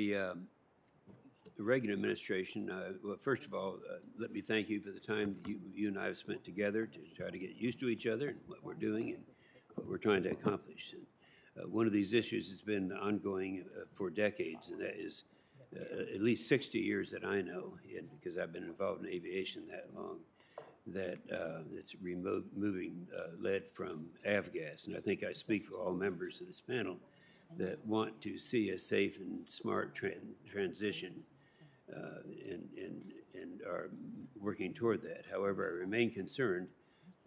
the Reagan administration, well, first of all, let me thank you for the time that you and I have spent together to try to get used to each other and what we're doing and what we're trying to accomplish. And, one of these issues has been ongoing for decades, and that is at least 60 years that I know, because I've been involved in aviation that long, that it's removing lead from avgas. And I think I speak for all members of this panel that want to see a safe and smart transition and are working toward that. However, I remain concerned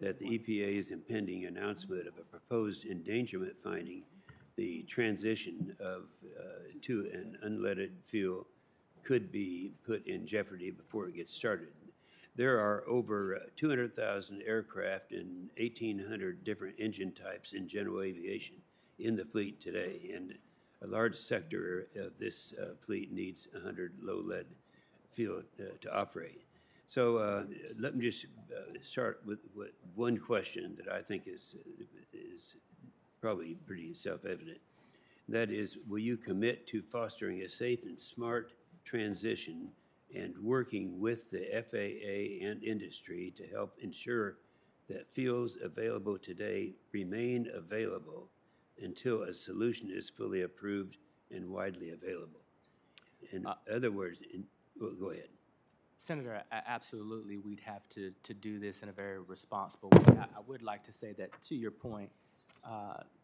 that the EPA's impending announcement of a proposed endangerment finding the transition to an unleaded fuel could be put in jeopardy before it gets started. There are over 200,000 aircraft and 1,800 different engine types in general aviation in the fleet today, and a large sector of this fleet needs 100 low-lead fuel to operate. So let me just start with one question that I think is probably pretty self-evident. That is, will you commit to fostering a safe and smart transition and working with the FAA and industry to help ensure that fuels available today remain available until a solution is fully approved and widely available? In other words, well, go ahead. Senator, absolutely, we'd have to do this in a very responsible way. I would like to say that, to your point,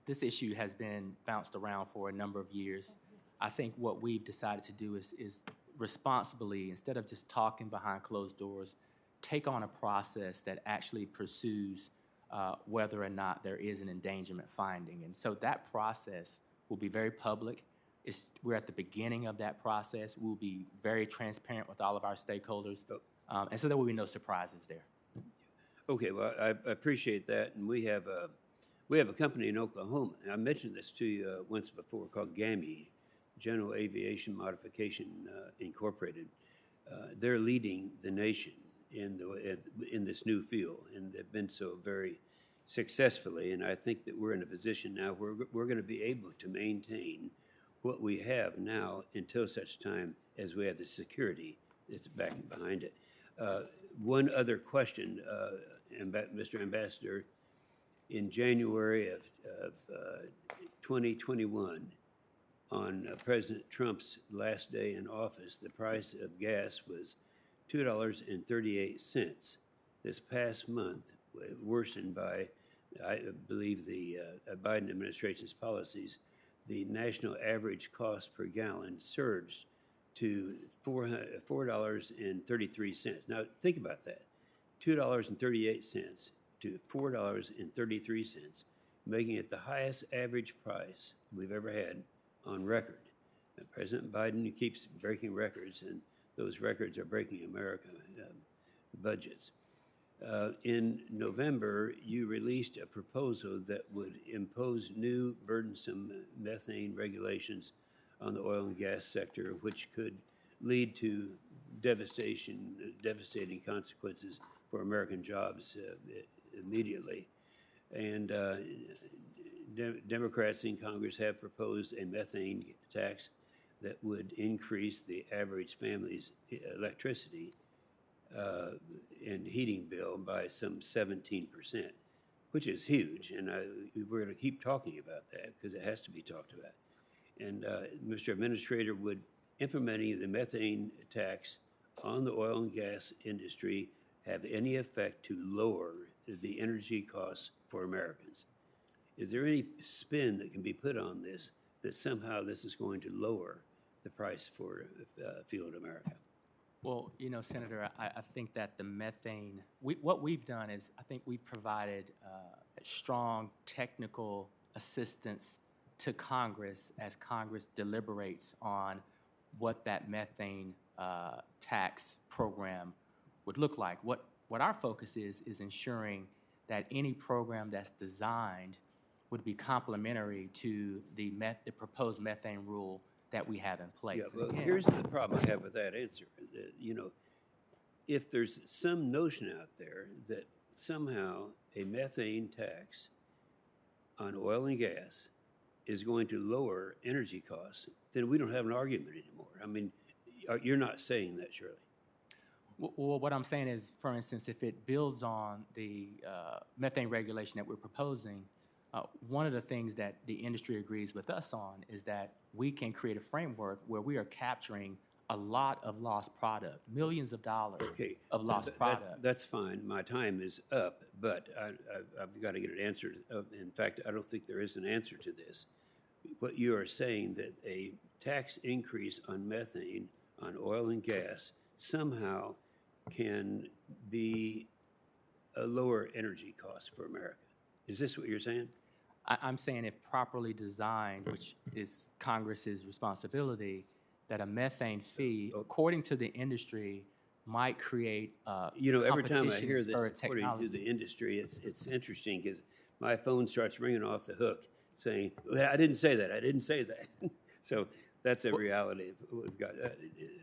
this issue has been bounced around for a number of years. I think what we've decided to do is responsibly, instead of just talking behind closed doors, take on a process that actually pursues whether or not there is an endangerment finding. And so that process will be very public. We're at the beginning of that process. We'll be very transparent with all of our stakeholders, and so there will be no surprises there. Okay, well, I appreciate that, and we have a company in Oklahoma, and I mentioned this to you once before, called GAMI, General Aviation Modification Incorporated. They're leading the nation in this new field, and they've been so very successfully, and I think that we're in a position now where we're going to be able to maintain what we have now until such time as we have the security that's backing behind it. One other question, Mr. Ambassador, in January of 2021, on President Trump's last day in office, the price of gas was $2.38. This past month, worsened by, I believe, the Biden administration's policies, the national average cost per gallon surged to $4.33. Now, think about that, $2.38 to $4.33, making it the highest average price we've ever had on record. President Biden keeps breaking records, and those records are breaking American budgets. In November, you released a proposal that would impose new burdensome methane regulations on the oil and gas sector, which could lead to devastating consequences for American jobs immediately. And Democrats in Congress have proposed a methane tax that would increase the average family's electricity and heating bill by some 17%, which is huge. And we're going to keep talking about that because it has to be talked about. And Mr. Administrator, would implementing the methane tax on the oil and gas industry have any effect to lower the energy costs for Americans? Is there any spin that can be put on this that somehow this is going to lower the price for fuel in America? Well, you know, Senator, I think that the methane, what we've done is I think we've provided strong technical assistance to Congress as Congress deliberates on what that methane tax program would look like. What our focus is ensuring that any program that's designed would be complementary to the proposed methane rule that we have in place. Yeah, well, here's the problem I have with that answer. You know, if there's some notion out there that somehow a methane tax on oil and gas is going to lower energy costs, then we don't have an argument anymore. I mean, you're not saying that, surely? Well, what I'm saying is, for instance, if it builds on the methane regulation that we're proposing, one of the things that the industry agrees with us on is that we can create a framework where we are capturing a lot of lost product, millions of dollars Okay. of lost product. That's fine. My time is up, but I've got to get it answered. In fact, I don't think there is an answer to this. What you are saying that a tax increase on methane, on oil and gas, somehow can be a lower energy cost for America. Is this what you're saying? I'm saying if properly designed, which is Congress's responsibility, that a methane fee, according to the industry, might create You know, every time I hear competitions this, for according to the technology. industry, it's interesting because my phone starts ringing off the hook saying, well, I didn't say that, I didn't say that. So that's a reality we've got.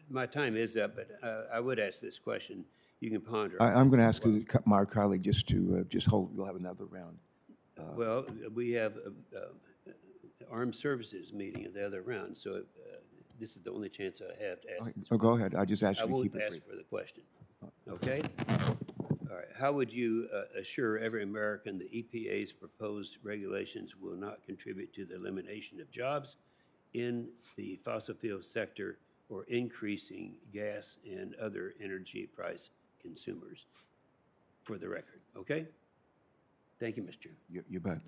My time is up, but I would ask this question. You can ponder. I'm going to ask my colleague just to just hold. We'll have another round. Well, we have armed services meeting at the other round, so this is the only chance I have to ask. Oh, go ahead. I just asked I you to won't keep it ask brief. for the question. Okay? All right. How would you assure every American the EPA's proposed regulations will not contribute to the elimination of jobs in the fossil fuel sector or increasing gas and other energy price consumers? For the record, okay? Thank you, Mr. Chairman. You bet.